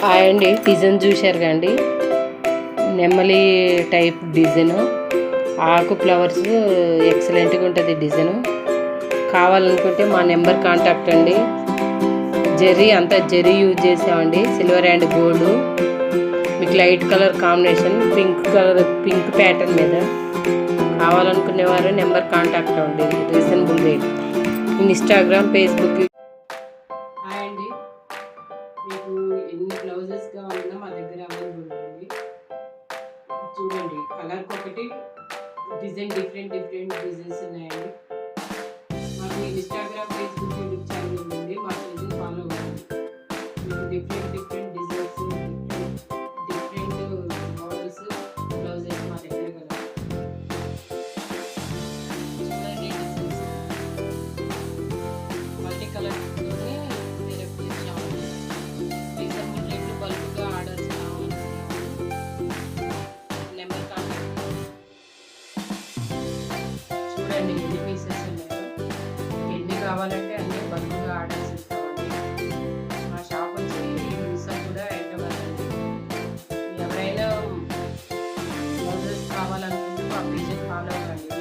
Hi అండి, design చూశారు కండి. నెమలి టైప్ డిజైను, ఆకు ఫ్లవర్స్ ఎక్సలెంట్గా ఉంటుంది డిజైను. కావాలనుకుంటే మా నెంబర్ కాంటాక్ట్ అండి. జెర్రీ అంతా జెర్రీ యూజ్ చేసామండి, సిల్వర్ అండ్ గోల్డ్. మీకు light colour combination, pink pattern మీద కావాలనుకునేవారు నెంబర్ కాంటాక్ట్ అవ్వండి. Reasonable rate. Instagram, Facebook. Hi అండి, మీకు ఎన్ని బ్లౌజెస్ కావాలన్నా మా దగ్గర అవైలబుల్ ఉంది. చూడండి, కలర్కి ఒకటి డిజైన్ డిఫరెంట్ డిజైన్స్ ఉన్నాయండి. మాకు ఇన్స్టాగ్రామ్, ఫేస్బుక్, యూట్యూబ్ ఛానల్ ఉంది. మా ఛానల్ ఫాలో అవ్వండి. మీకు different designs, different models blouses మా దగ్గర కలర్. చూడండి, డిజైన్స్ మల్టీ కలర్ చూడండి ఎన్ని పీసెస్ ఉన్నాయో. ఎన్ని కావాలంటే అన్ని బల్క్గా ఆర్డర్స్ ఇస్తామండి. మా షాప్ వచ్చి మిస్సా కూడా హైదరాబాద్ అండి. ఎవరైనా బ్లౌజెస్ కావాలనుకుంటే మా పేజెస్ ఫాలో అవ్వండి.